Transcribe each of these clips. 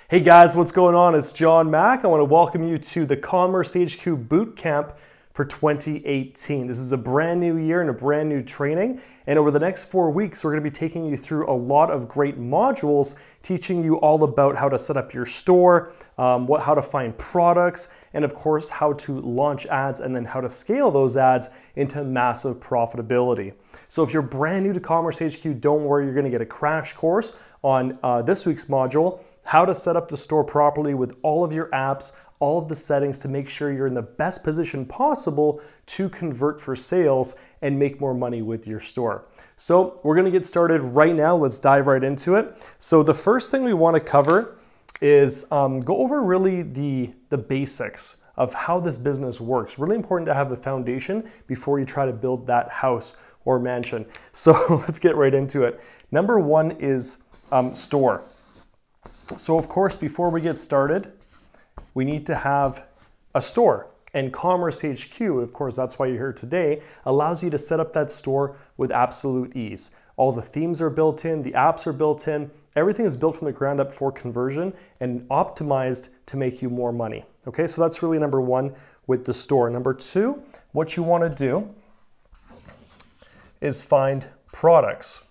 Hey guys, what's going on? It's John Mack. I want to welcome you to the Commerce HQ Bootcamp for 2018. This is a brand new year and a brand new training. And over the next 4 weeks, we're going to be taking you through a lot of great modules, teaching you all about how to set up your store, how to find products, and of course, how to launch ads and then how to scale those ads into massive profitability. So if you're brand new to Commerce HQ, don't worry, you're going to get a crash course on this week's module, how to set up the store properly with all of your apps, all of the settings to make sure you're in the best position possible to convert for sales and make more money with your store. So we're gonna get started right now. Let's dive right into it. So the first thing we wanna cover is go over really the basics of how this business works. Really important to have the foundation before you try to build that house or mansion. So let's get right into it. Number one is store. So of course, before we get started, we need to have a store. And Commerce HQ, of course, that's why you're here today, allows you to set up that store with absolute ease. All the themes are built in, the apps are built in, everything is built from the ground up for conversion and optimized to make you more money. Okay, so that's really number one with the store. Number two, what you want to do is find products.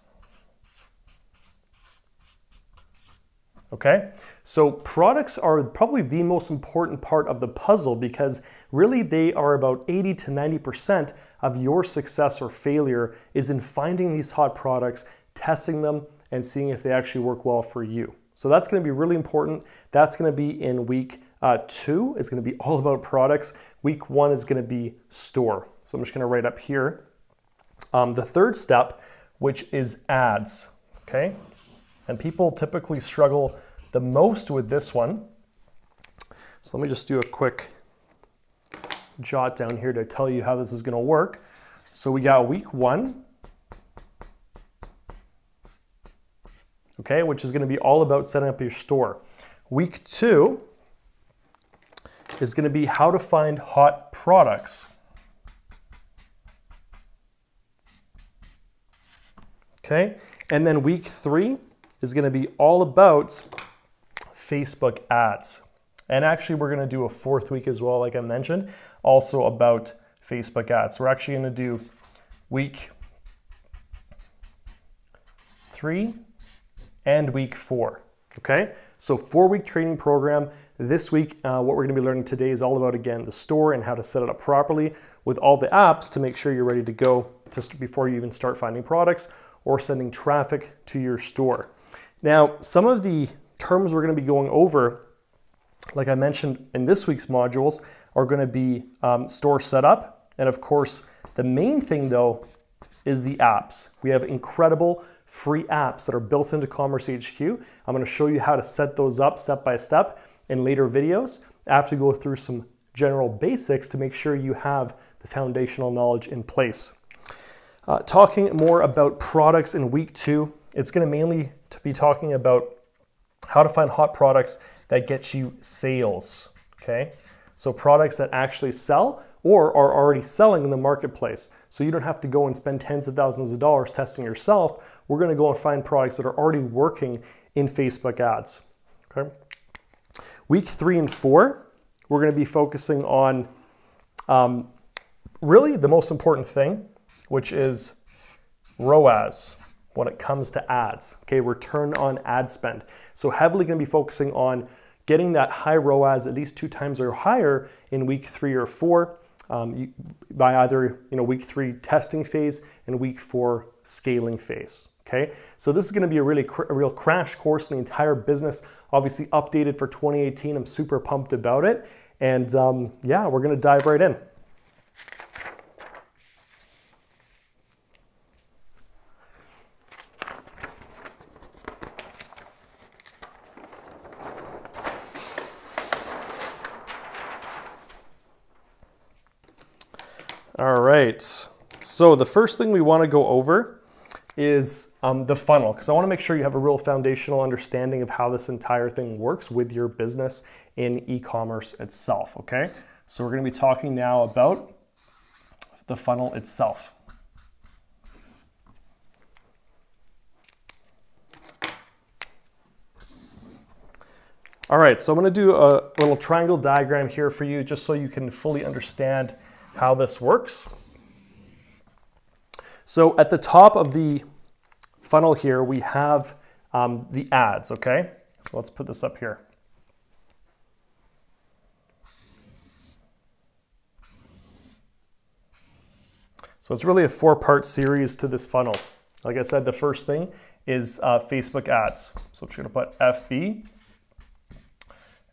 Okay, so products are probably the most important part of the puzzle because really they are about 80 to 90% of your success or failure is in finding these hot products, testing them, and seeing if they actually work well for you. So that's going to be really important. That's going to be in week 2. It's going to be all about products. Week 1 is going to be store. So I'm just going to write up here the third step, which is ads. Okay. And people typically struggle the most with this one. So let me just do a quick jot down here to tell you how this is going to work. So we got week 1, okay, which is going to be all about setting up your store. Week 2 is going to be how to find hot products. Okay, and then week 3 is going to be all about Facebook ads. And actually we're going to do a 4th week as well, like I mentioned, also about Facebook ads. We're actually going to do week 3 and week 4. Okay, so 4-week training program. This week, what we're going to be learning today is all about, again, the store and how to set it up properly with all the apps to make sure you're ready to go before you even start finding products or sending traffic to your store. Now, some of the terms we're going to be going over, like I mentioned in this week's modules, are going to be store setup. And of course, the main thing though is the apps. We have incredible free apps that are built into Commerce HQ. I'm going to show you how to set those up step by step in later videos. I have to go through some general basics to make sure you have the foundational knowledge in place. Talking more about products in week 2, it's going to mainly be talking about how to find hot products that get you sales, okay? So products that actually sell or are already selling in the marketplace. So you don't have to go and spend tens of thousands of dollars testing yourself. We're going to go and find products that are already working in Facebook ads, okay? Week 3 and 4, we're going to be focusing on really the most important thing, which is ROAS when it comes to ads, okay, return on ad spend. So heavily going to be focusing on getting that high ROAS at least 2 times or higher in week 3 or 4 by either week 3 testing phase and week 4 scaling phase. Okay, so this is going to be a real crash course in the entire business. Obviously updated for 2018. I'm super pumped about it, and yeah, we're going to dive right in. All right, so the first thing we want to go over is the funnel, because I want to make sure you have a real foundational understanding of how this entire thing works with your business in e-commerce itself, okay? So we're going to be talking now about the funnel itself. All right, so I'm gonna do a little triangle diagram here for you just so you can fully understand how this works. So at the top of the funnel here, we have the ads, okay? So let's put this up here. So it's really a 4-part series to this funnel. Like I said, the first thing is Facebook ads. So I'm just gonna put FB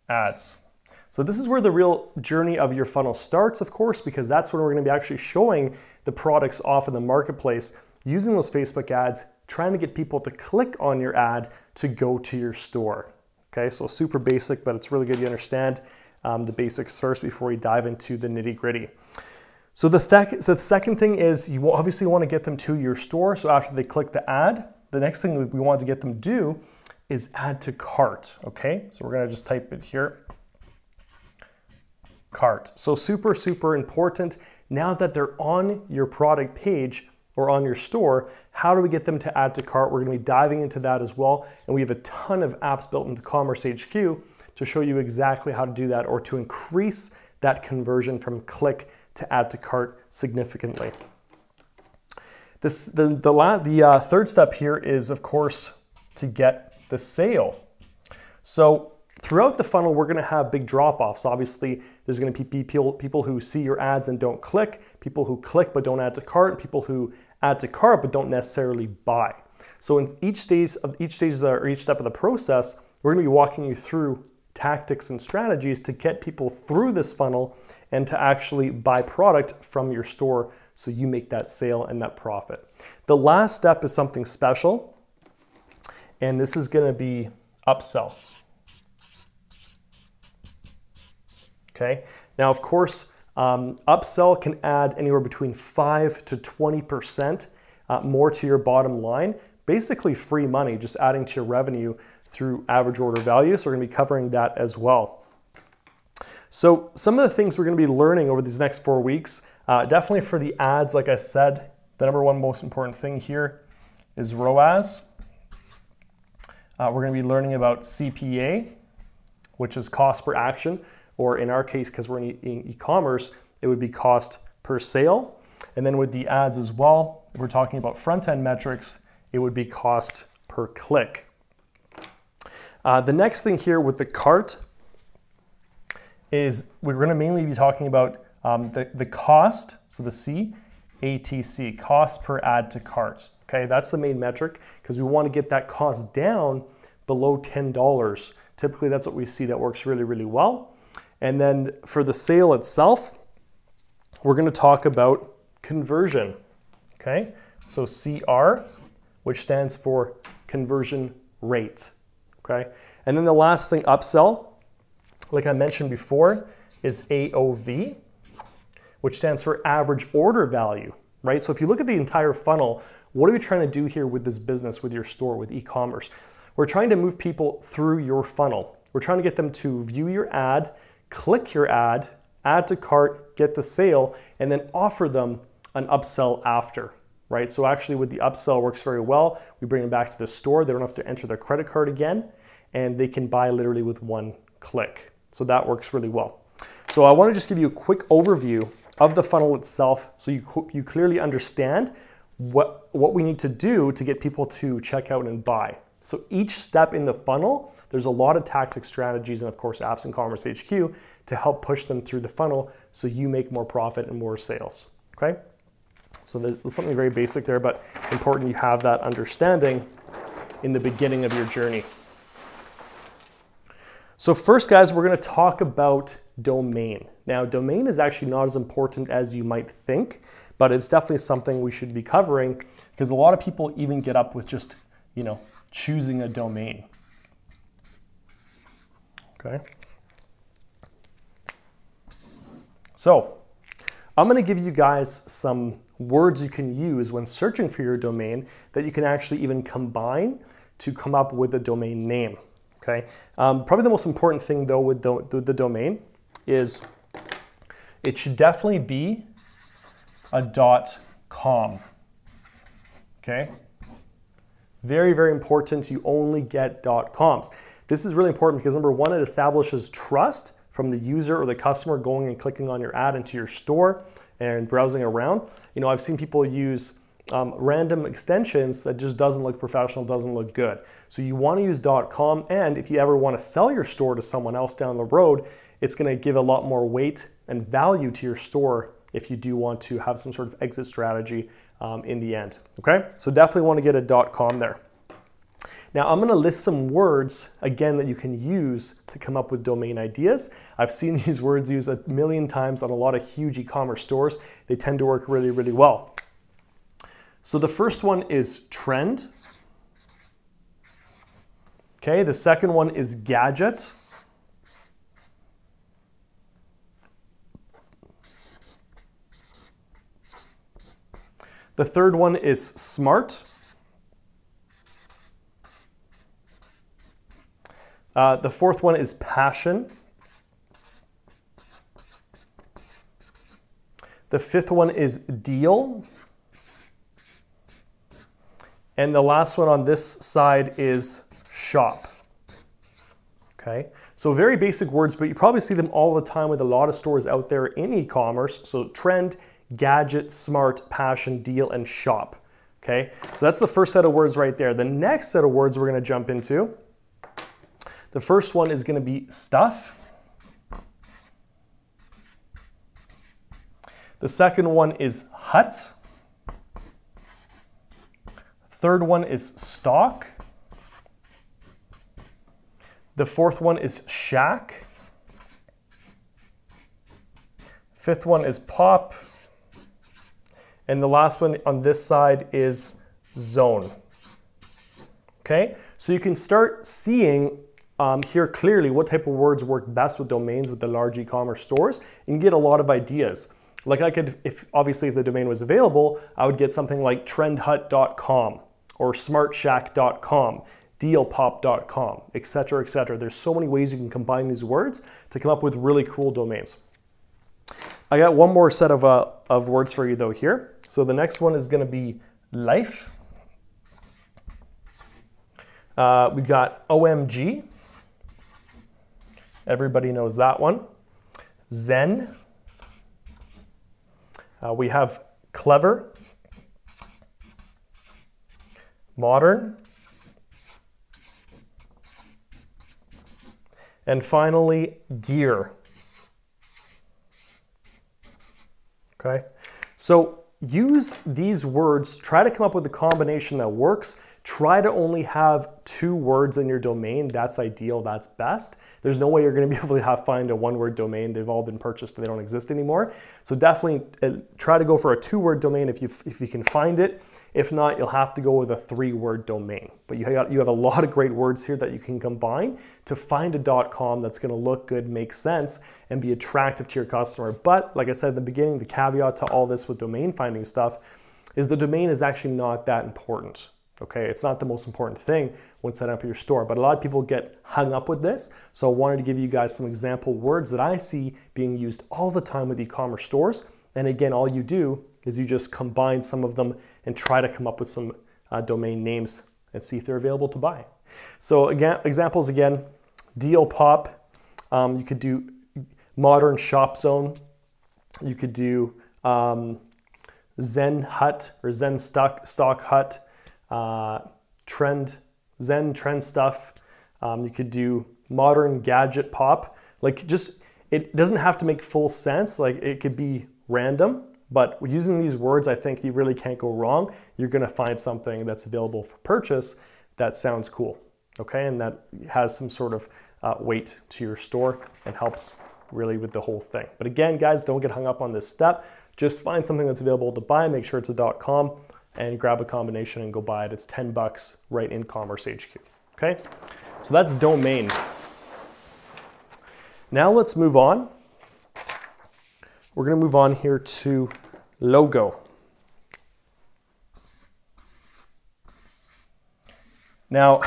ads. So this is where the real journey of your funnel starts, of course, because that's when we're gonna be actually showing the products off in the marketplace, using those Facebook ads, trying to get people to click on your ad to go to your store. Okay, so super basic, but it's really good you understand the basics first before we dive into the nitty gritty. So the second thing is you obviously want to get them to your store. So after they click the ad, the next thing we want to get them to do is add to cart, okay? So we're gonna just type it here, cart. So super, super important. Now that they're on your product page or on your store, how do we get them to add to cart? We're gonna be diving into that as well. And we have a ton of apps built into Commerce HQ to show you exactly how to do that or to increase that conversion from click to add to cart significantly. The third step here is, of course, to get the sale. So throughout the funnel, we're gonna have big drop-offs. Obviously, there's gonna be people who see your ads and don't click, people who click but don't add to cart, people who add to cart but don't necessarily buy. So in each step of the process, we're gonna be walking you through tactics and strategies to get people through this funnel and to actually buy product from your store so you make that sale and that profit. The last step is something special, and this is gonna be upsell. Okay, now of course, upsell can add anywhere between 5 to 20% more to your bottom line. Basically free money, just adding to your revenue through average order value. So we're gonna be covering that as well. So some of the things we're gonna be learning over these next 4 weeks, definitely for the ads, like I said, the number one most important thing here is ROAS. We're gonna be learning about CPA, which is cost per action, or in our case, because we're in e-commerce, it would be cost per sale. And then with the ads as well, if we're talking about front-end metrics, it would be cost per click. The next thing here with the cart is we're gonna mainly be talking about the cost, so the C, ATC, cost per add to cart. Okay, that's the main metric because we wanna get that cost down below $10. Typically that's what we see that works really, really well. And then for the sale itself, we're gonna talk about conversion, okay? So CR, which stands for conversion rate, okay? And then the last thing, upsell, like I mentioned before, is AOV, which stands for average order value, right? So if you look at the entire funnel, what are we trying to do here with this business, with your store, with e-commerce? We're trying to move people through your funnel. We're trying to get them to view your ad, click your ad, add to cart, get the sale, and then offer them an upsell after, right? So actually with the upsell works very well. We bring them back to the store. They don't have to enter their credit card again, and they can buy literally with one click. So that works really well. So I want to just give you a quick overview of the funnel itself so you clearly understand what we need to do to get people to check out and buy. So each step in the funnel, there's a lot of tactics, strategies, and of course apps in Commerce HQ to help push them through the funnel so you make more profit and more sales, okay? So there's something very basic there, but important you have that understanding in the beginning of your journey. So first, guys, we're gonna talk about domain. Now, domain is actually not as important as you might think, but it's definitely something we should be covering because a lot of people even get up with just, choosing a domain. Okay. So I'm going to give you guys some words you can use when searching for your domain that you can actually even combine to come up with a domain name. Okay. Probably the most important thing though with the domain is it should definitely be a .com. Okay. Very, very important. You only get .coms. This is really important because number one, it establishes trust from the user or the customer going and clicking on your ad into your store and browsing around. You know, I've seen people use random extensions that just doesn't look professional, doesn't look good. So you want to use .com, and if you ever want to sell your store to someone else down the road, it's going to give a lot more weight and value to your store if you do want to have some sort of exit strategy in the end. Okay, so definitely want to get a .com there. Now I'm going to list some words again that you can use to come up with domain ideas. I've seen these words used a million times on a lot of huge e-commerce stores. They tend to work really, really well. So the first one is trend. Okay, the second one is gadget. The third one is smart. The fourth one is passion. The fifth one is deal. And the last one on this side is shop. Okay, so very basic words, but you probably see them all the time with a lot of stores out there in e-commerce. So trend, gadget, smart, passion, deal, and shop. Okay, so that's the first set of words right there. The next set of words we're going to jump into. The first one is going to be stuff. The second one is hut. Third one is stock. The fourth one is shack. Fifth one is pop. And the last one on this side is zone. Okay, so you can start seeing here clearly what type of words work best with domains with the large e-commerce stores. You can get a lot of ideas. Like I could, if the domain was available, I would get something like trendhut.com or smartshack.com, dealpop.com, etc., etc. There's so many ways you can combine these words to come up with really cool domains. I got one more set of words for you though here. So the next one is going to be life. We've got OMG. Everybody knows that one. Zen. We have clever. Modern. And finally, gear. Okay, so use these words, try to come up with a combination that works. Try to only have 2 words in your domain. That's ideal, that's best. There's no way you're going to be able to find a 1-word domain. They've all been purchased and they don't exist anymore. So definitely try to go for a 2-word domain if you can find it. If not, you'll have to go with a 3-word domain. But you have a lot of great words here that you can combine to find a .com that's going to look good, make sense, and be attractive to your customer. But like I said at the beginning, the caveat to all this with domain finding stuff is the domain is actually not that important. Okay, it's not the most important thing when setting up your store, but a lot of people get hung up with this. So I wanted to give you guys some example words that I see being used all the time with e-commerce stores. And again, all you do is you just combine some of them and try to come up with some domain names and see if they're available to buy. So again, examples again, Deal Pop, you could do Modern Shop Zone, you could do Zen Hut or Zen Stock Hut, Zen Trend Stuff. You could do Modern Gadget Pop. Like just, it doesn't have to make full sense. Like it could be random, but using these words, I think you really can't go wrong. You're going to find something that's available for purchase that sounds cool. Okay, and that has some sort of weight to your store and helps really with the whole thing. But again, guys, don't get hung up on this step. Just find something that's available to buy, make sure it's a .com, and grab a combination and go buy it. It's 10 bucks right in Commerce HQ. Okay, so that's domain. Now let's move on. We're going to move on here to logo. Now,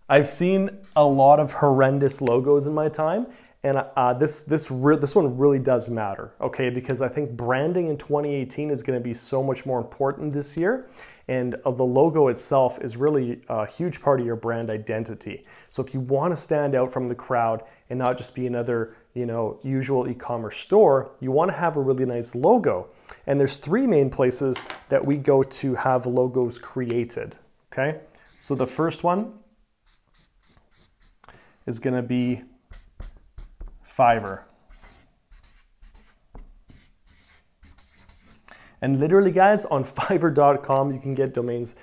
I've seen a lot of horrendous logos in my time, and this one really does matter, okay? Because I think branding in 2018 is going to be so much more important this year, And the logo itself is really a huge part of your brand identity. So if you want to stand out from the crowd and not just be another, usual e-commerce store, you want to have a really nice logo. And there's three main places that we go to have logos created, okay? So the first one is going to be Fiverr. And literally, guys, on Fiverr.com, you can get logos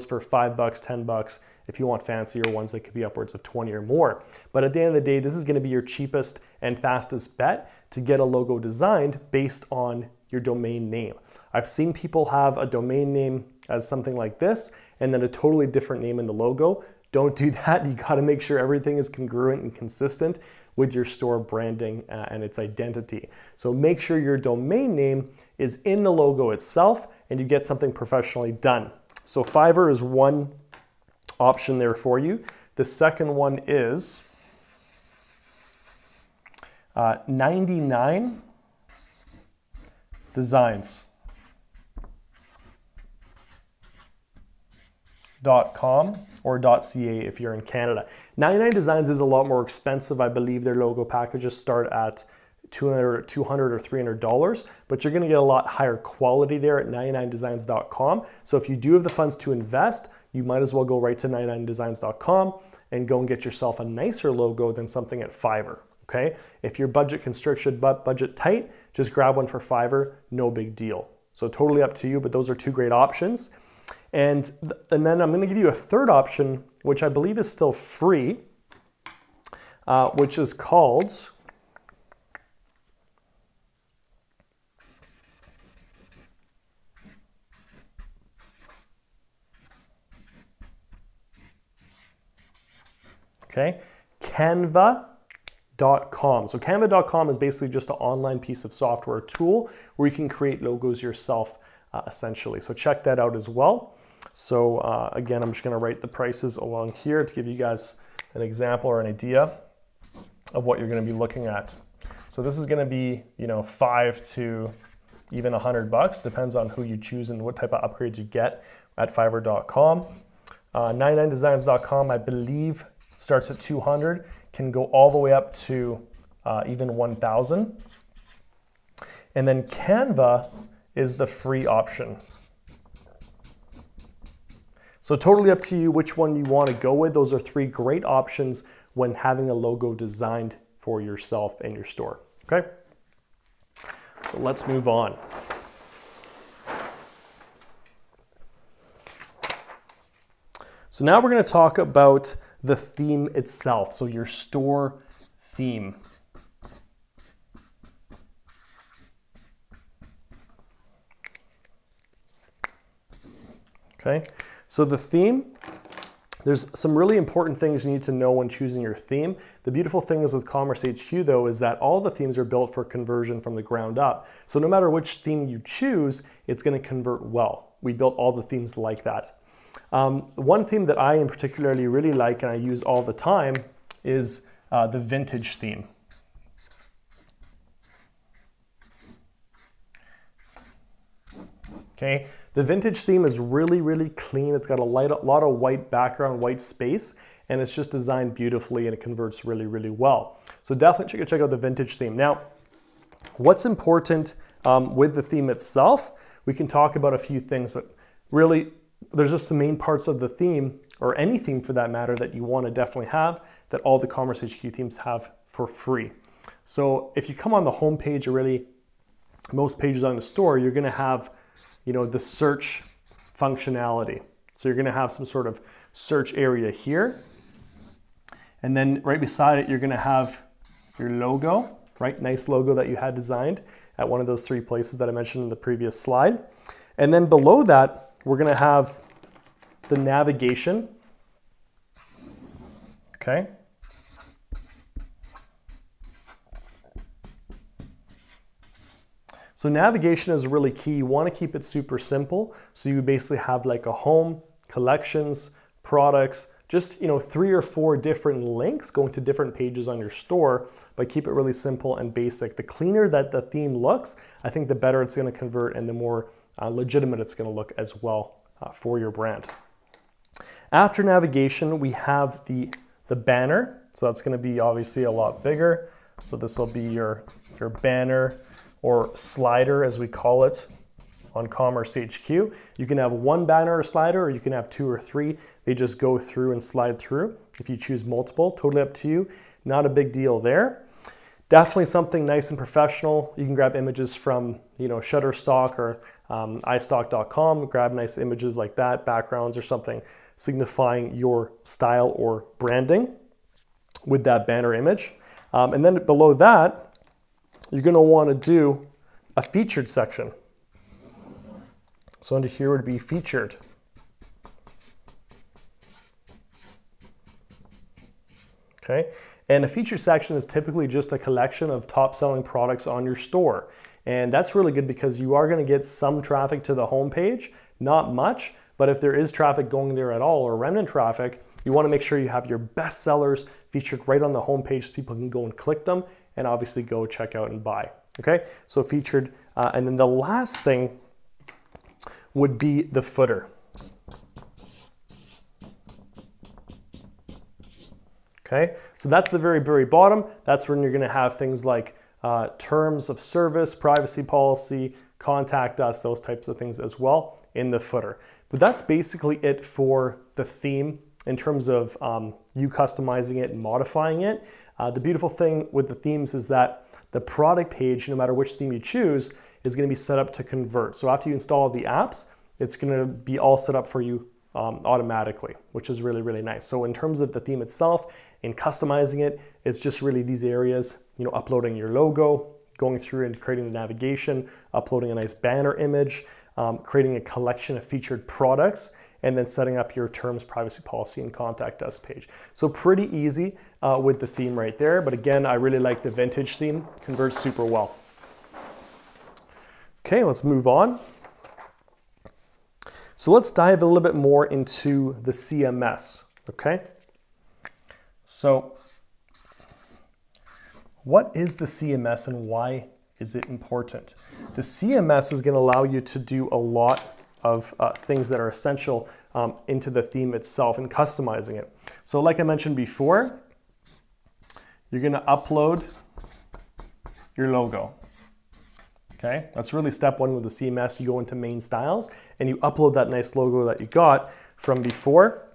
for $5, $10. If you want fancier ones, they could be upwards of 20 or more. But at the end of the day, this is going to be your cheapest and fastest bet to get a logo designed based on your domain name. I've seen people have a domain name as something like this, and then a totally different name in the logo. Don't do that. You got to make sure everything is congruent and consistent with your store branding and its identity. So make sure your domain name is in the logo itself and you get something professionally done. So Fiverr is one option there for you. The second one is 99 Designs.com or .ca if you're in Canada. 99 Designs is a lot more expensive. I believe their logo packages start at $200 or $300, but you're gonna get a lot higher quality there at 99designs.com. So if you do have the funds to invest, you might as well go right to 99designs.com and go and get yourself a nicer logo than something at Fiverr, okay? If you're budget constricted but budget tight, just grab one for Fiverr, no big deal. So totally up to you, but those are two great options. And then I'm gonna give you a third option, which I believe is still free, which is called Canva.com. So Canva.com is basically just an online piece of software tool where you can create logos yourself, essentially. So check that out as well. So again, I'm just going to write the prices along here to give you guys an example or an idea of what you're going to be looking at. So this is going to be, $5 to even $100, depends on who you choose and what type of upgrades you get at Fiverr.com. 99designs.com, I believe, starts at 200, can go all the way up to even 1,000. And then Canva is the free option. So totally up to you which one you want to go with. Those are three great options when having a logo designed for yourself and your store, okay? So let's move on. So now we're going to talk about the theme itself, so your store theme. Okay, so the theme, there's some really important things you need to know when choosing your theme. The beautiful thing is with Commerce HQ though is that all the themes are built for conversion from the ground up. So no matter which theme you choose, it's going to convert well. We built all the themes like that. One theme that I in particularly really like and I use all the time is the vintage theme. Okay, the vintage theme is really, really clean. It's got a lot of white background, white space, and it's just designed beautifully and it converts really, really well. So definitely check out the vintage theme. Now, what's important with the theme itself, we can talk about a few things, but really, there's just some main parts of the theme, or any theme for that matter, that you want to definitely have, that all the Commerce HQ themes have for free. So if you come on the home page, or really most pages on the store, you're going to have, the search functionality. So you're going to have some sort of search area here. And then right beside it, you're going to have your logo, right? Nice logo that you had designed at one of those three places that I mentioned in the previous slide. And then below that, we're going to have the navigation, okay? So navigation is really key. You want to keep it super simple. So you basically have like a home, collections, products, just 3 or 4 different links going to different pages on your store, but keep it really simple and basic. The cleaner that the theme looks, I think the better it's going to convert and the more legitimate it's going to look as well for your brand. After navigation, we have the banner. So that's going to be obviously a lot bigger. So this will be your banner or slider, as we call it on Commerce HQ. You can have one banner or slider, or you can have 2 or 3. They just go through and slide through. If you choose multiple, totally up to you. Not a big deal there. Definitely something nice and professional. You can grab images from, Shutterstock or iStock.com. Grab nice images like that, backgrounds or something signifying your style or branding with that banner image. And then below that, you're going to want to do a featured section. So under here would be featured. Okay, and a featured section is typically just a collection of top selling products on your store. And that's really good because you are going to get some traffic to the homepage, not much, but if there is traffic going there at all or remnant traffic, you want to make sure you have your best sellers featured right on the homepage so people can go and click them and obviously go check out and buy. Okay, so featured. And then the last thing would be the footer. Okay, so that's the very, very bottom. That's when you're going to have things like terms of service, privacy policy, contact us, those types of things as well in the footer. But that's basically it for the theme in terms of you customizing it and modifying it. The beautiful thing with the themes is that the product page, no matter which theme you choose, is going to be set up to convert. So after you install the apps, it's going to be all set up for you automatically, which is really, really nice. So in terms of the theme itself and customizing it, it's just really these areas, uploading your logo, going through and creating the navigation, uploading a nice banner image, creating a collection of featured products, and then setting up your terms, privacy policy, and contact us page. So pretty easy with the theme right there. But again, I really like the vintage theme, converts super well. Okay, let's move on. So let's dive a little bit more into the CMS, okay? So what is the CMS and why is it important? The CMS is going to allow you to do a lot of things that are essential into the theme itself and customizing it. So like I mentioned before, you're going to upload your logo. Okay, that's really step one with the CMS. You go into main styles and you upload that nice logo that you got from before.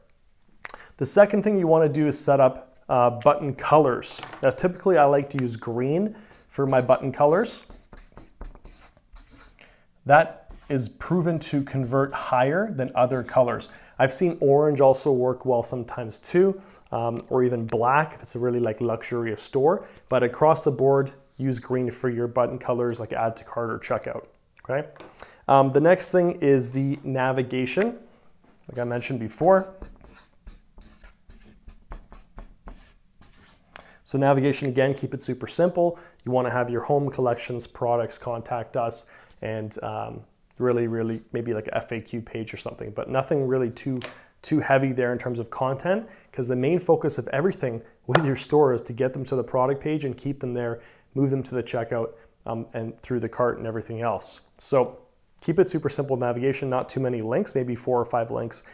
The second thing you want to do is set up button colors. Now typically I like to use green for my button colors. That is proven to convert higher than other colors. I've seen orange also work well sometimes too, or even black if it's a really luxurious store, but across the board, use green for your button colors like add to cart or checkout, okay? The next thing is the navigation, like I mentioned before. So navigation, again, keep it super simple. You wanna have your home, collections, products, contact us, and really maybe like a FAQ page or something, but nothing really too heavy there in terms of content, because the main focus of everything with your store is to get them to the product page and keep them there, move them to the checkout and through the cart and everything else. So keep it super simple navigation, not too many links, maybe 4 or 5 links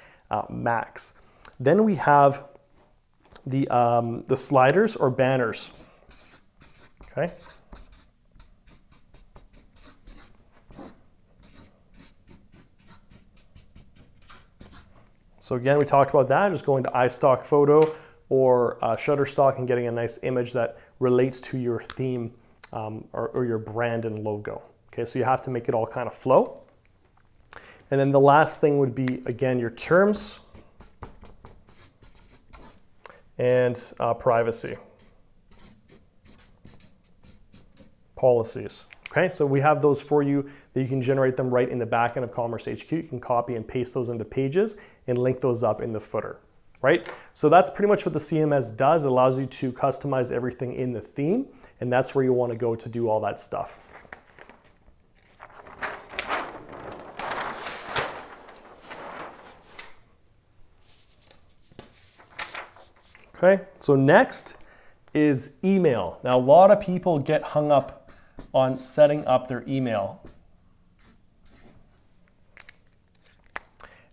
max. Then we have the sliders or banners, okay? So again, we talked about that, just going to iStock Photo or Shutterstock and getting a nice image that relates to your theme or your brand and logo. Okay, so you have to make it all kind of flow. And then the last thing would be, again, your terms and privacy policies. Okay, so we have those for you that you can generate them right in the back end of Commerce HQ. You can copy and paste those into pages and link those up in the footer, right? So that's pretty much what the CMS does. It allows you to customize everything in the theme, and that's where you want to go to do all that stuff. Okay, so next is email. Now, a lot of people get hung up on setting up their email.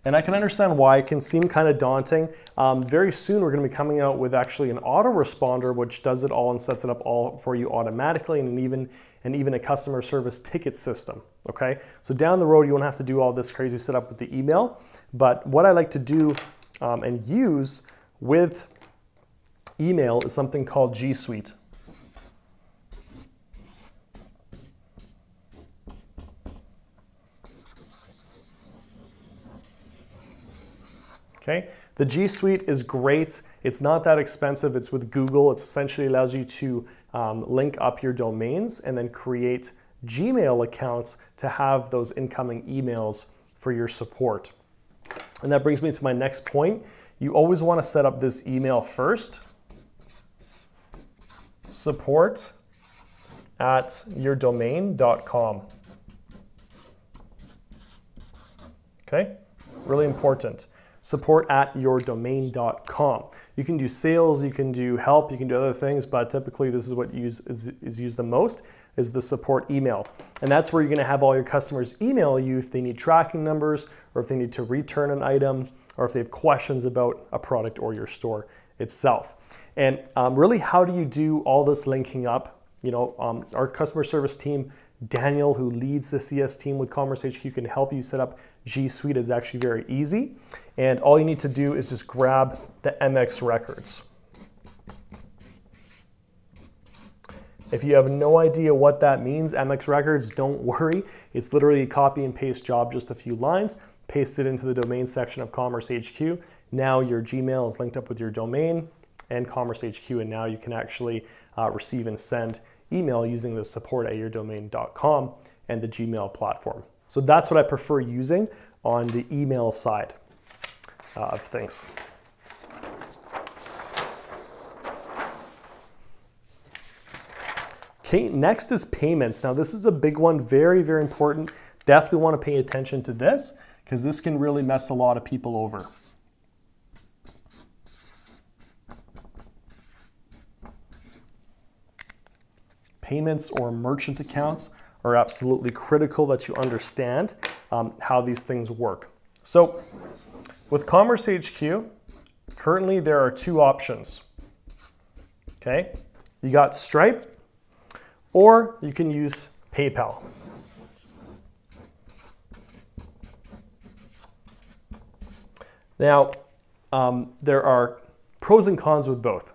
And I can understand why it can seem kind of daunting. Very soon we're going to be coming out with actually an autoresponder which does it all and sets it up all for you automatically, and even a customer service ticket system. Okay, so down the road you won't have to do all this crazy setup with the email. But what I like to do and use with email is something called G Suite. Okay, the G Suite is great. It's not that expensive. It's with Google. It essentially allows you to link up your domains and then create Gmail accounts to have those incoming emails for your support. And that brings me to my next point. You always want to set up this email first. support@yourdomain.com. Okay, really important. support@yourdomain.com. You can do sales, you can do help, you can do other things, but typically this is what is used the most, is the support email. And that's where you're going to have all your customers email you if they need tracking numbers, or if they need to return an item, or if they have questions about a product or your store itself. And really, how do you do all this linking up? You know, our customer service team, Daniel, who leads the CS team with Commerce HQ, can help you set up G Suite. Is actually very easy. And all you need to do is just grab the MX records. If you have no idea what that means, MX records, don't worry. It's literally a copy and paste job, just a few lines, paste it into the domain section of Commerce HQ. Now your Gmail is linked up with your domain and Commerce HQ, and now you can actually receive and send email using the support@yourdomain.com and the Gmail platform. So that's what I prefer using on the email side of things. Okay, next is payments. Now this is a big one, very, very important. Definitely want to pay attention to this because this can really mess a lot of people over. Payments or merchant accounts are absolutely critical that you understand how these things work. So with Commerce HQ, currently there are two options. Okay, you got Stripe, or you can use PayPal. Now, there are pros and cons with both.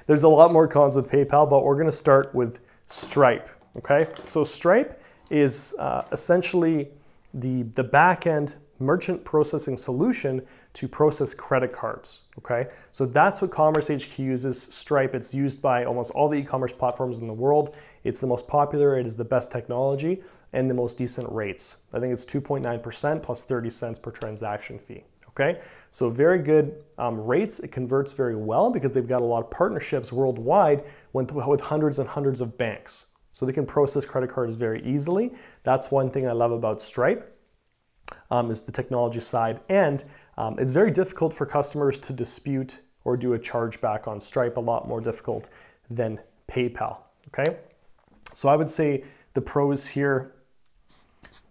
There's a lot more cons with PayPal, but we're going to start with Stripe. Okay, so Stripe is essentially the back-end merchant processing solution to process credit cards. Okay, so that's what Commerce HQ uses, Stripe. It's used by almost all the e-commerce platforms in the world. It's the most popular, it is the best technology, and the most decent rates. I think it's 2.9% plus 30 cents per transaction fee. Okay, so very good rates. It converts very well because they've got a lot of partnerships worldwide with hundreds and hundreds of banks. So they can process credit cards very easily. That's one thing I love about Stripe, is the technology side. And it's very difficult for customers to dispute or do a chargeback on Stripe, a lot more difficult than PayPal. Okay, so I would say the pros here,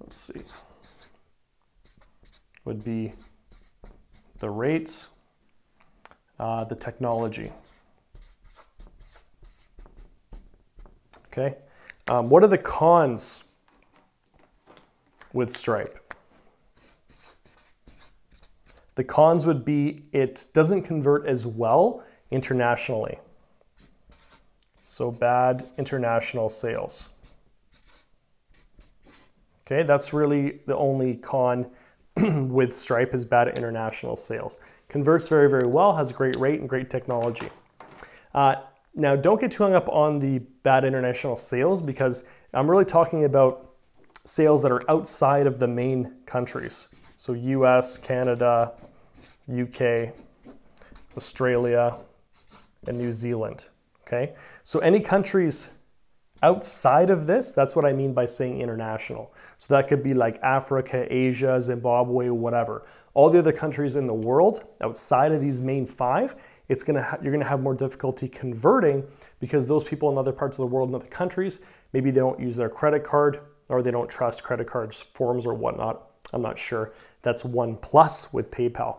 let's see, would be the rates, the technology. Okay, what are the cons with Stripe? The cons would be it doesn't convert as well internationally. So bad international sales. Okay, that's really the only con with Stripe, is bad international sales. Converts very, very well, has a great rate and great technology. Now, don't get too hung up on the bad international sales, because I'm really talking about sales that are outside of the main countries. So US, Canada, UK, Australia, and New Zealand. Okay, so any countries outside of this, that's what I mean by saying international. So that could be like Africa, Asia, Zimbabwe, whatever. All the other countries in the world outside of these main five, you're gonna have more difficulty converting, because those people in other parts of the world, in other countries, maybe they don't use their credit card, or they don't trust credit cards forms or whatnot. I'm not sure. that's OnePlus with PayPal.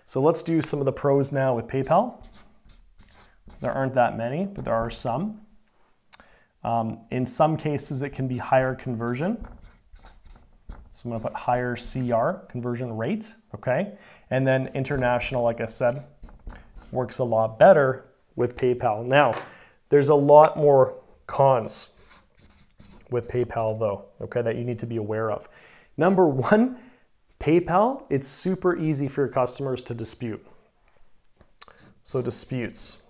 So let's do some of the pros now with PayPal. There aren't that many, but there are some. In some cases, it can be higher conversion. So I'm gonna put higher CR, conversion rate, okay? And then international, like I said, works a lot better with PayPal. Now, there's a lot more cons with PayPal though, okay, that you need to be aware of. Number one, PayPal, it's super easy for your customers to dispute. So disputes.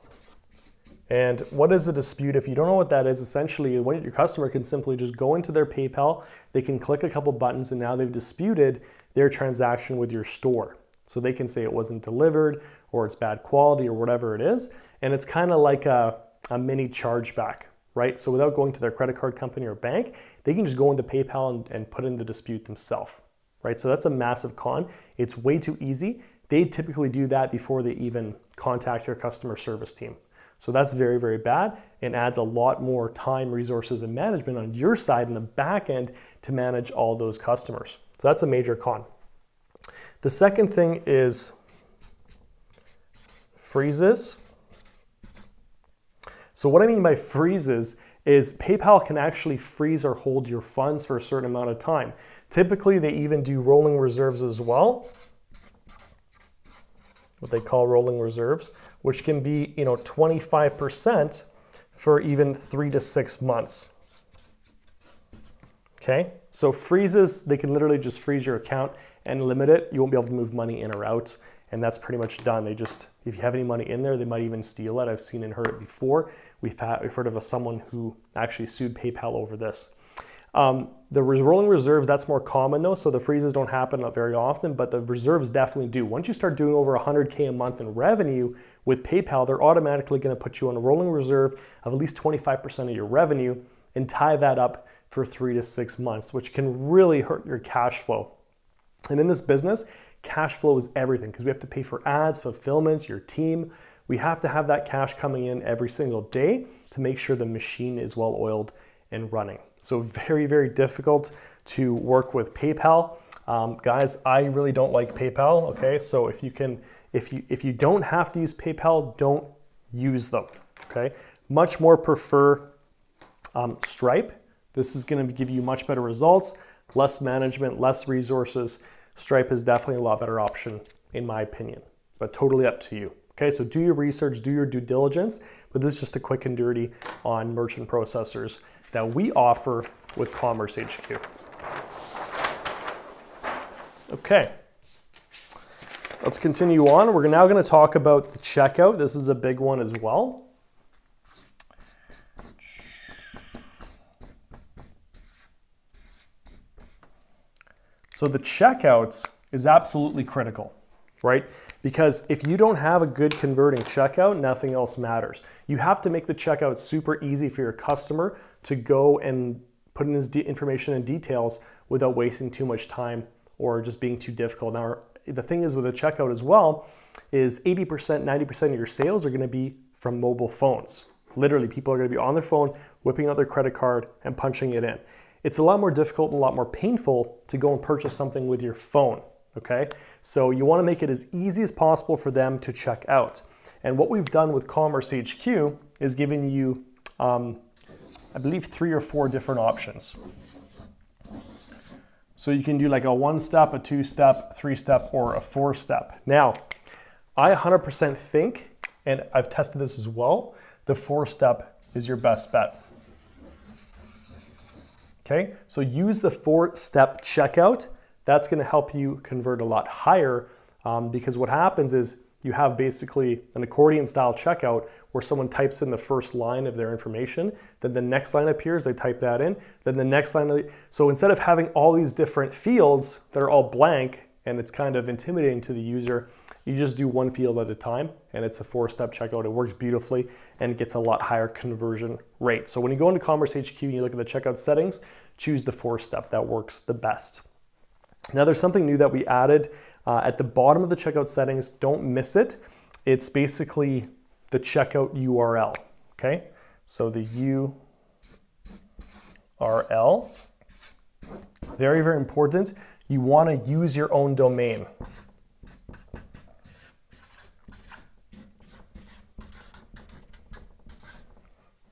And what is a dispute? If you don't know what that is, essentially your customer can simply just go into their PayPal, they can click a couple buttons and now they've disputed their transaction with your store. So they can say it wasn't delivered or it's bad quality or whatever it is. And it's kind of like a mini chargeback, right? So without going to their credit card company or bank, they can just go into PayPal and put in the dispute themselves, right? So that's a massive con. It's way too easy. They typically do that before they even contact your customer service team. So that's very, very bad and adds a lot more time, resources, and management on your side in the back end to manage all those customers. So that's a major con. The second thing is freezes. So what I mean by freezes is PayPal can actually freeze or hold your funds for a certain amount of time. Typically, they even do rolling reserves as well, what they call rolling reserves, which can be 25% for even 3 to 6 months. Okay, so freezes, they can literally just freeze your account and limit it. You won't be able to move money in or out, and that's pretty much done. They just, if you have any money in there, they might even steal it. I've seen and heard it before. We've heard of someone who actually sued PayPal over this. The rolling reserves, that's more common though, so the freezes don't happen very often, but the reserves definitely do. Once you start doing over 100K a month in revenue with PayPal, they're automatically gonna put you on a rolling reserve of at least 25% of your revenue and tie that up for 3 to 6 months, which can really hurt your cash flow. And in this business, cash flow is everything because we have to pay for ads, fulfillments, your team. We have to have that cash coming in every single day to make sure the machine is well oiled and running. So very, very difficult to work with PayPal. Guys, I really don't like PayPal, okay? So if you don't have to use PayPal, don't use them, okay? Much more prefer Stripe. This is gonna give you much better results, less management, less resources. Stripe is definitely a lot better option in my opinion, but totally up to you. Okay, so do your research, do your due diligence, but this is just a quick and dirty on merchant processors that we offer with Commerce HQ. Okay, let's continue on. We're now going to talk about the checkout. This is a big one as well. So the checkout is absolutely critical, right? Because if you don't have a good converting checkout, nothing else matters. You have to make the checkout super easy for your customer to go and put in his information and details without wasting too much time or just being too difficult. Now, the thing is with a checkout as well is 80%, 90% of your sales are gonna be from mobile phones. Literally, people are gonna be on their phone, whipping out their credit card and punching it in. It's a lot more difficult and a lot more painful to go and purchase something with your phone. Okay, so you want to make it as easy as possible for them to check out. And what we've done with Commerce HQ is giving you, I believe, 3 or 4 different options. So you can do like a 1-step, a 2-step, 3-step, or a 4-step. Now, I 100% think, and I've tested this as well, the 4-step is your best bet. Okay, so use the 4-step checkout. That's going to help you convert a lot higher because what happens is you have basically an accordion style checkout where someone types in the first line of their information, then the next line appears, they type that in, then the next line. So instead of having all these different fields that are all blank and it's kind of intimidating to the user, you just do one field at a time and it's a 4-step checkout. It works beautifully and it gets a lot higher conversion rate. So when you go into Commerce HQ and you look at the checkout settings, choose the 4-step. That works the best. Now there's something new that we added at the bottom of the checkout settings. Don't miss it. It's basically the checkout URL, okay? So the URL, very, very important. you want to use your own domain.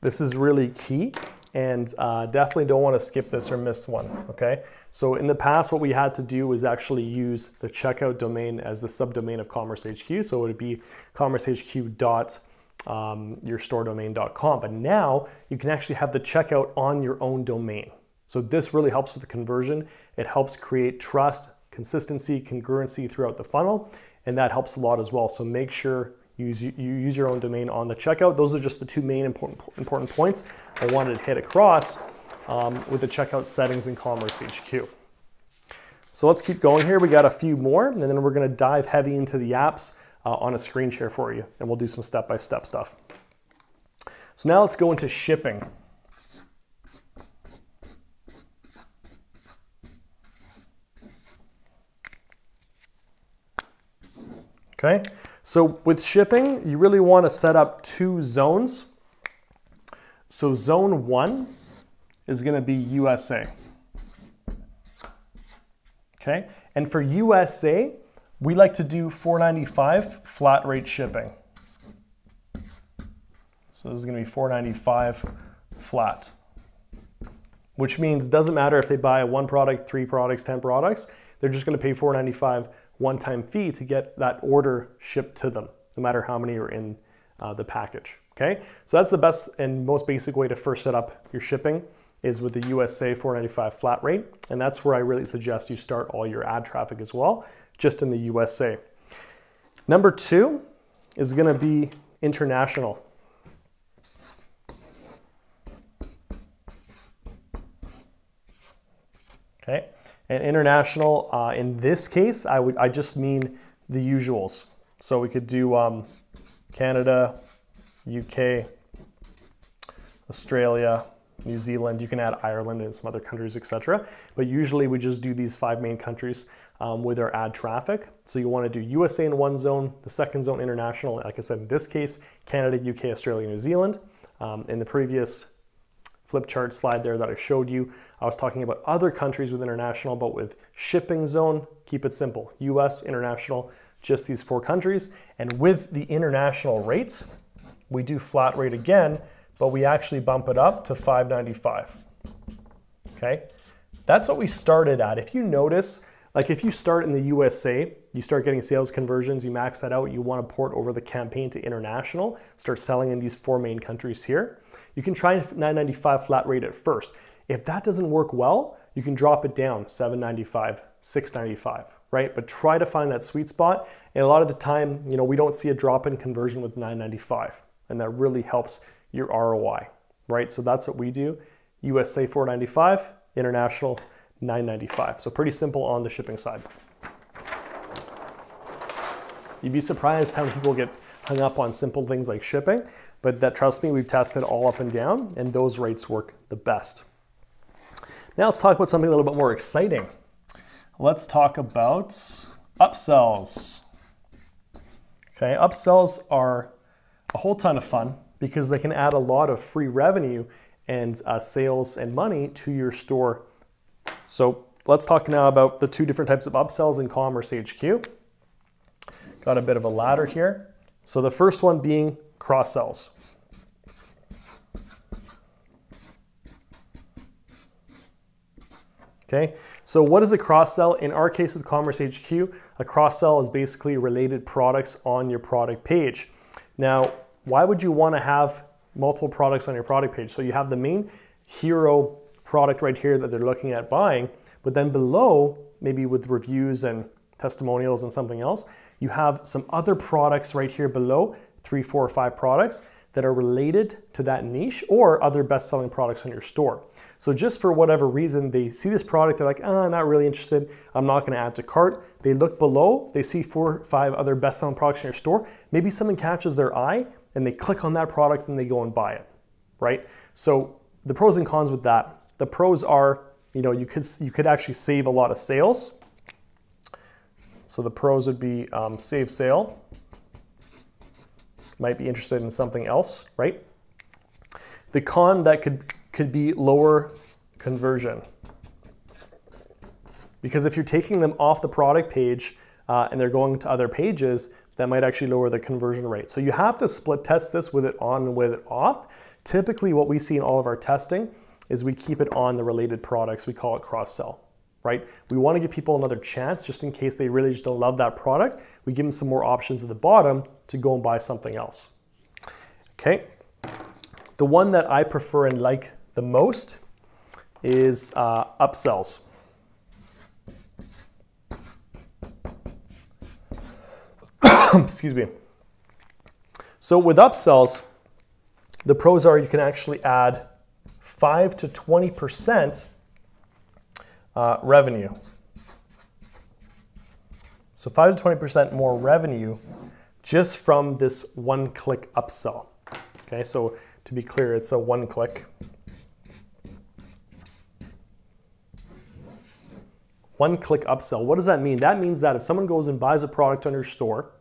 This is really key, and definitely don't want to skip this or miss one, okay? So in the past, what we had to do was actually use the checkout domain as the subdomain of Commerce HQ. So it would be commercehq.yourstoredomain.com. But now you can actually have the checkout on your own domain. So this really helps with the conversion. It helps create trust, consistency, congruency throughout the funnel, and that helps a lot as well. So make sure you use your own domain on the checkout. Those are just the two main important points I wanted to hit across with the checkout settings in Commerce HQ. So let's keep going here. We got a few more, and then we're going to dive heavy into the apps on a screen share for you, and we'll do some step-by-step stuff. So now let's go into shipping. Okay. So with shipping, you really want to set up 2 zones. So zone 1 is going to be USA. Okay, and for USA, we like to do $4.95 flat rate shipping. So this is going to be $4.95 flat, which means it doesn't matter if they buy 1 product, 3 products, 10 products, they're just going to pay $4.95 one-time fee to get that order shipped to them, no matter how many are in the package, okay? So that's the best and most basic way to first set up your shipping is with the USA $4.95 flat rate, and that's where I really suggest you start all your ad traffic as well, just in the USA. Number 2 is gonna be international. Okay. And international, in this case, I just mean the usuals. So we could do Canada, UK, Australia, New Zealand. You can add Ireland and some other countries, etc. But usually we just do these 5 main countries with our ad traffic. So you want to do USA in one zone, the second zone international. Like I said, in this case, Canada, UK, Australia, New Zealand. In the previous flip chart slide there that I showed you, I was talking about other countries with international, but with shipping zone, keep it simple. US, international, just these 4 countries. And with the international rates, we do flat rate again, but we actually bump it up to $5.95. Okay, that's what we started at. If you notice, like if you start in the USA, you start getting sales conversions, you max that out, you want to port over the campaign to international, start selling in these 4 main countries here. You can try $9.95 flat rate at first. If that doesn't work well, you can drop it down, $7.95, $6.95, right? But try to find that sweet spot. And a lot of the time, you know, we don't see a drop in conversion with $9.95, and that really helps your ROI, right? So that's what we do. USA $4.95, international $9.95. So pretty simple on the shipping side. You'd be surprised how many people get hung up on simple things like shipping, but that, trust me, we've tested all up and down, and those rates work the best. Now let's talk about something a little bit more exciting. Let's talk about upsells. Okay, upsells are a whole ton of fun because they can add a lot of free revenue and sales and money to your store. So let's talk now about the 2 different types of upsells in Commerce HQ. Got a bit of a ladder here. So the first one being cross-sells. Okay, so what is a cross-sell? In our case with Commerce HQ, a cross-sell is basically related products on your product page. Now, why would you want to have multiple products on your product page? So you have the main hero product right here that they're looking at buying, but then below, maybe with reviews and testimonials and something else, you have some other products right here below, 3, 4, or 5 products that are related to that niche or other best-selling products in your store. So just for whatever reason, they see this product, they're like, oh, not really interested, I'm not gonna add to cart. They look below, they see 4 or 5 other best-selling products in your store, maybe something catches their eye and they click on that product and they go and buy it, right? So the pros and cons with that. The pros are, you know, you could actually save a lot of sales. So the pros would be save sale. Might be interested in something else, right? The con that could be lower conversion. Because if you're taking them off the product page and they're going to other pages, that might actually lower the conversion rate. So you have to split test this with it on and with it off. Typically what we see in all of our testing is we keep it on the related products. We call it cross-sell, right? We want to give people another chance just in case they really just don't love that product. We give them some more options at the bottom to go and buy something else. Okay. The one that I prefer and like the most is upsells. Excuse me. So with upsells, the pros are you can actually add 5 to 20% revenue. So 5 to 20% more revenue just from this one-click upsell. Okay, so to be clear, it's a one-click. One-click upsell. What does that mean? That means that if someone goes and buys a product on your store,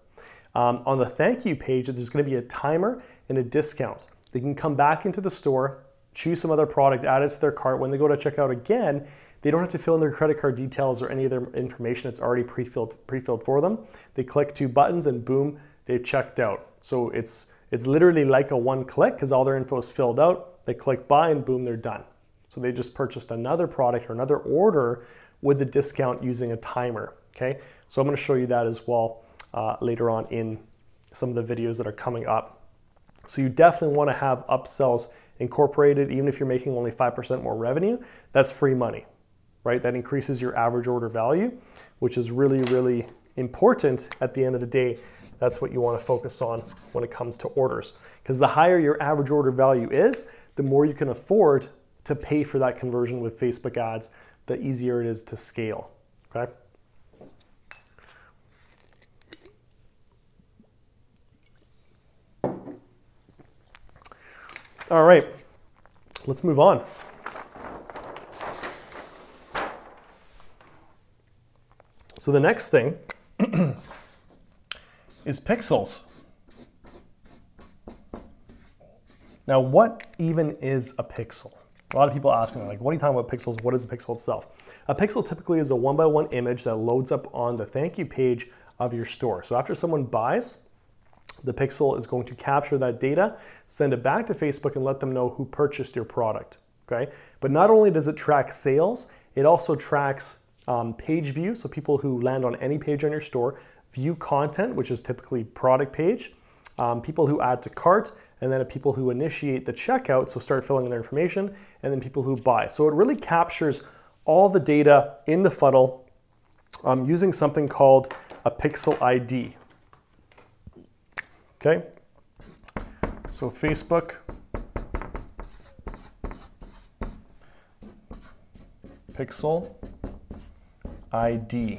on the thank you page, there's going to be a timer and a discount. They can come back into the store, choose some other product, add it to their cart. When they go to check out again, they don't have to fill in their credit card details or any of their information. It's already pre-filled for them. They click 2 buttons and boom, they've checked out. So it's literally like a one click because all their info is filled out. They click buy and boom, they're done. So they just purchased another product or another order with the discount using a timer. Okay, so I'm going to show you that as well later on in some of the videos that are coming up. So you definitely want to have upsells incorporated, even if you're making only 5% more revenue. That's free money, right? That increases your average order value, which is really, really important at the end of the day. That's what you want to focus on when it comes to orders. Because the higher your average order value is, the more you can afford to pay for that conversion with Facebook ads, the easier it is to scale, okay? All right, let's move on. So the next thing is pixels. Now, what even is a pixel? A lot of people ask me, like, what are you talking about pixels? What is a pixel itself? A pixel typically is a 1x1 image that loads up on the thank you page of your store. So after someone buys, the pixel is going to capture that data, send it back to Facebook and let them know who purchased your product, okay? But not only does it track sales, it also tracks page view, so people who land on any page on your store, view content, which is typically product page, people who add to cart, and then people who initiate the checkout, so start filling in their information, and then people who buy. So it really captures all the data in the funnel using something called a pixel ID. Okay, so Facebook pixel ID.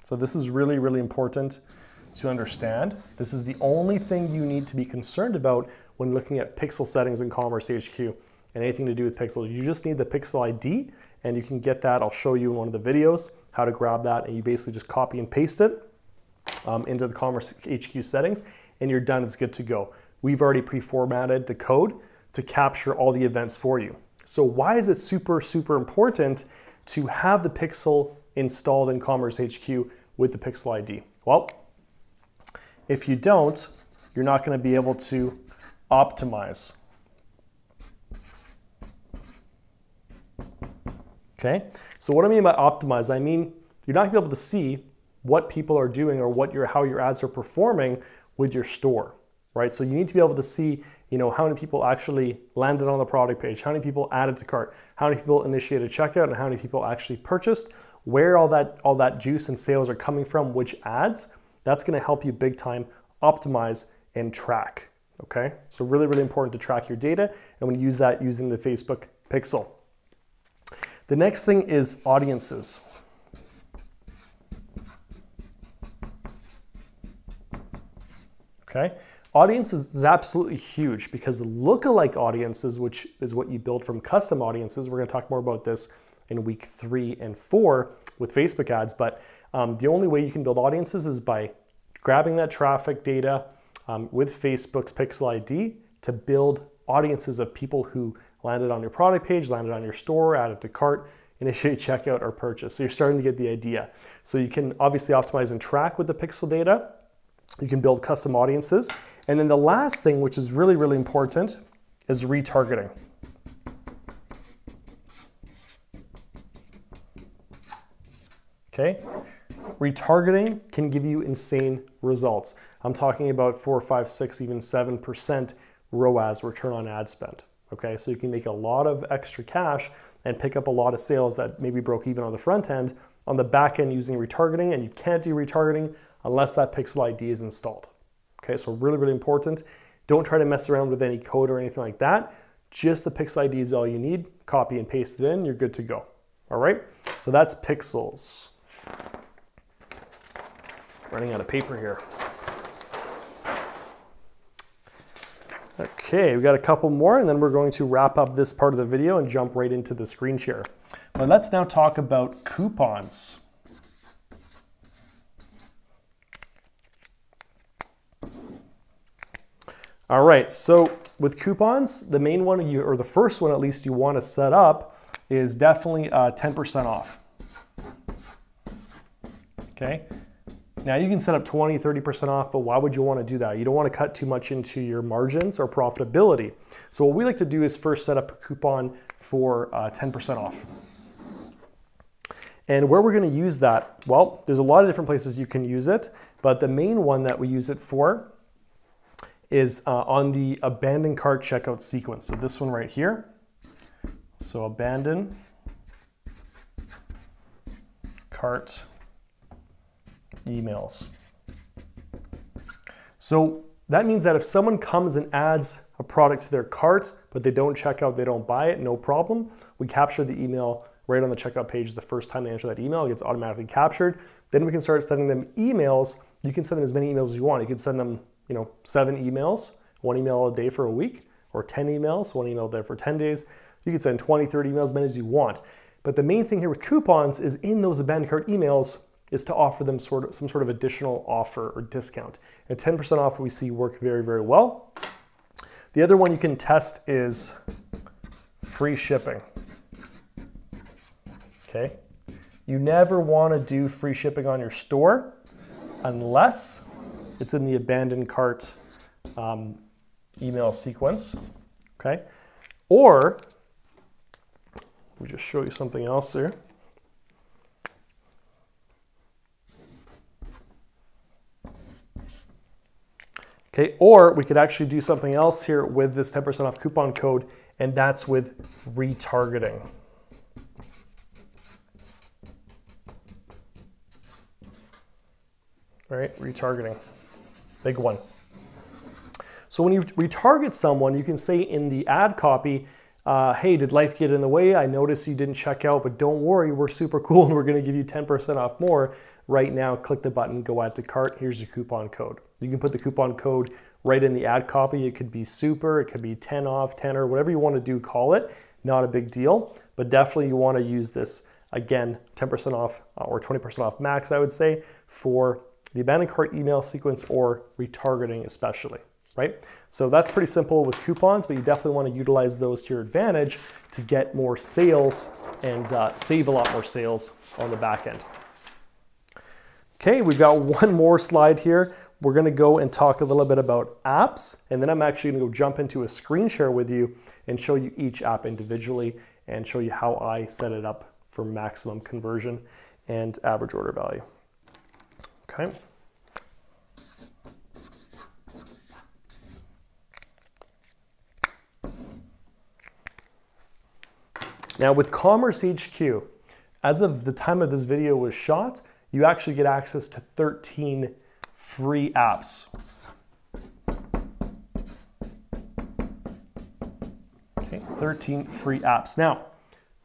So this is really, really important to understand. This is the only thing you need to be concerned about when looking at pixel settings in Commerce HQ and anything to do with pixels. You just need the pixel ID and you can get that. I'll show you in one of the videos how to grab that, and you basically just copy and paste it into the Commerce HQ settings and you're done, it's good to go. We've already pre-formatted the code to capture all the events for you. So why is it super, super important to have the pixel installed in Commerce HQ with the pixel ID? Well, if you don't, you're not going to be able to optimize. Okay, so what I mean by optimize, I mean you're not going to be able to see what people are doing or how your ads are performing with your store, right? So you need to be able to see, how many people actually landed on the product page, how many people added to cart, how many people initiated checkout, and how many people actually purchased, where all that juice and sales are coming from, which ads. That's going to help you big time optimize and track, okay? So really, really important to track your data, and we use that using the Facebook pixel. The next thing is audiences. Okay, audiences is absolutely huge because lookalike audiences, which is what you build from custom audiences, we're going to talk more about this in week 3 and 4 with Facebook ads, but the only way you can build audiences is by grabbing that traffic data with Facebook's Pixel ID to build audiences of people who landed on your product page, landed on your store, added to cart, initiate checkout or purchase. So you're starting to get the idea. So you can obviously optimize and track with the pixel data. You can build custom audiences. And then the last thing, which is really, really important, is retargeting. Okay? Retargeting can give you insane results. I'm talking about 4, 5, 6, even 7% ROAS, return on ad spend. Okay, so you can make a lot of extra cash and pick up a lot of sales that maybe broke even on the front end, on the back end using retargeting, and you can't do retargeting unless that Pixel ID is installed. Okay, so really, really important. Don't try to mess around with any code or anything like that. Just the Pixel ID is all you need. Copy and paste it in, you're good to go. All right, so that's Pixels. Running out of paper here. Okay, we got a couple more and then we're going to wrap up this part of the video and jump right into the screen share. But let's now talk about coupons. All right, so with coupons, the main one, or the first one at least you want to set up is definitely 10% off. Okay. Now you can set up 20, 30% off, but why would you want to do that? You don't want to cut too much into your margins or profitability. So what we like to do is first set up a coupon for 10% off. And where we're going to use that, well, there's a lot of different places you can use it, but the main one that we use it for is on the abandoned cart checkout sequence. So this one right here. So abandon cart emails. So that means that if someone comes and adds a product to their cart, but they don't check out, they don't buy it, no problem. We capture the email right on the checkout page the first time they enter that email. It gets automatically captured. Then we can start sending them emails. You can send them as many emails as you want. You can send them, 7 emails, 1 email a day for a week, or 10 emails, 1 email a day for 10 days. You can send 20, 30 emails, as many as you want. But the main thing here with coupons is in those abandoned cart emails is to offer them some sort of additional offer or discount. And 10% off we see work very, very well. The other one you can test is free shipping. Okay. You never want to do free shipping on your store unless it's in the abandoned cart email sequence. Okay. Or, let me just show you something else here. Okay, or we could actually do something else here with this 10% off coupon code, and that's with retargeting. Right, retargeting, big one. So when you retarget someone, you can say in the ad copy, hey, did life get in the way? I noticed you didn't check out, but don't worry, we're super cool and we're gonna give you 10% off more. Right now, click the button, go add to cart, here's your coupon code. You can put the coupon code right in the ad copy. It could be super, it could be 10 off, 10 or whatever you want to do, call it. Not a big deal, but definitely you want to use this, again, 10% off or 20% off max, I would say, for the abandoned cart email sequence or retargeting especially, right? So that's pretty simple with coupons, but you definitely want to utilize those to your advantage to get more sales and save a lot more sales on the back end. Okay, we've got one more slide here. We're gonna go and talk a little bit about apps, and then I'm actually gonna go jump into a screen share with you and show you each app individually and show you how I set it up for maximum conversion and average order value. Okay. Now with Commerce HQ, as of the time of this video was shot, you actually get access to 13 free apps. Okay, 13 free apps. Now,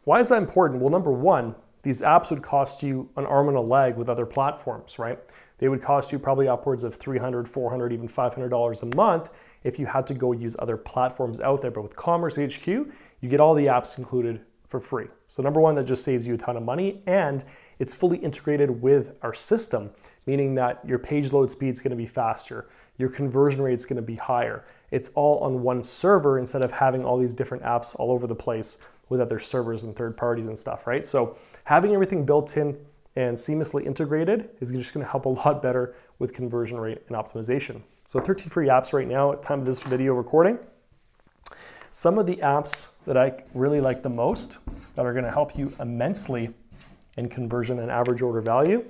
why is that important? Well, number one, these apps would cost you an arm and a leg with other platforms, right? They would cost you probably upwards of $300, $400, even $500 a month if you had to go use other platforms out there. But with Commerce HQ, you get all the apps included for free. So number one, that just saves you a ton of money, and it's fully integrated with our system, meaning that your page load speed is going to be faster, your conversion rate is going to be higher. it's all on one server instead of having all these different apps all over the place with other servers and third parties and stuff, right? So having everything built in and seamlessly integrated is just going to help a lot better with conversion rate and optimization. So 13 free apps right now at the time of this video recording. Some of the apps that I really like the most that are going to help you immensely in conversion and average order value.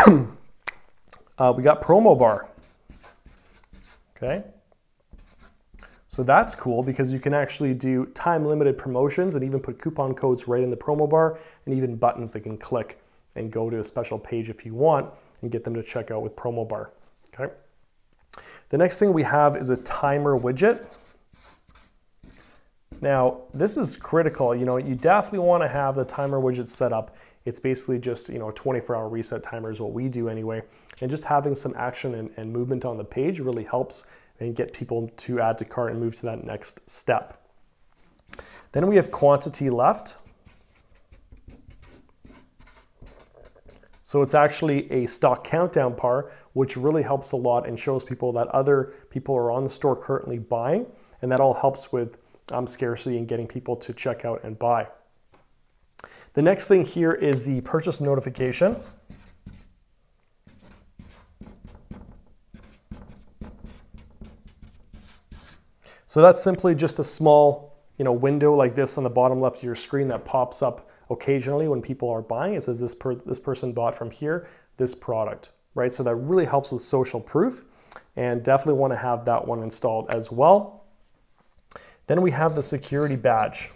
We got Promo Bar. Okay. So that's cool because you can actually do time-limited promotions and even put coupon codes right in the promo bar and even buttons they can click and go to a special page if you want and get them to check out with Promo Bar. Okay. The next thing we have is a timer widget. Now, this is critical. You definitely want to have the timer widget set up. It's basically just, a 24-hour reset timer is what we do anyway. And just having some action and movement on the page really helps and get people to add to cart and move to that next step. Then we have quantity left. So it's actually a stock countdown bar, which really helps a lot and shows people that other people are on the store currently buying, and that all helps with scarcity and getting people to check out and buy. The next thing here is the purchase notification. So that's simply just a small, window like this on the bottom left of your screen that pops up occasionally when people are buying. It says this person bought from here, this product, right? So that really helps with social proof, and definitely want to have that one installed as well. Then we have the security badge.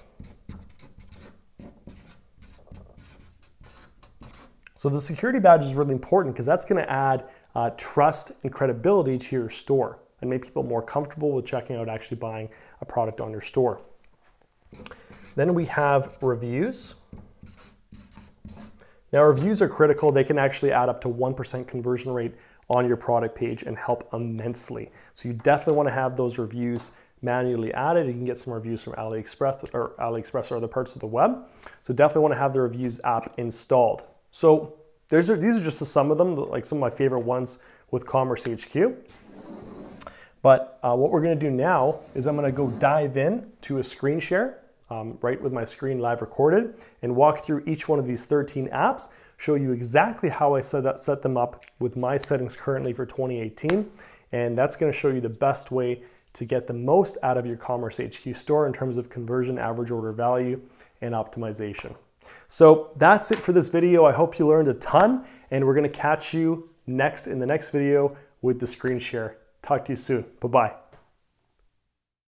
So the security badge is really important because that's going to add trust and credibility to your store and make people more comfortable with checking out actually buying a product on your store. Then we have reviews. Now reviews are critical. They can actually add up to 1% conversion rate on your product page and help immensely. So you definitely want to have those reviews manually added. You can get some reviews from AliExpress or other parts of the web. So definitely want to have the reviews app installed. So these are just some of them, like some of my favorite ones with Commerce HQ. But what we're going to do now is I'm going to go dive in to a screen share, right with my screen live recorded, and walk through each one of these 13 apps, show you exactly how I set them up with my settings currently for 2018. And that's going to show you the best way to get the most out of your Commerce HQ store in terms of conversion, average order value, and optimization. So that's it for this video. I hope you learned a ton, and we're going to catch you in the next video with the screen share. Talk to you soon. Bye-bye.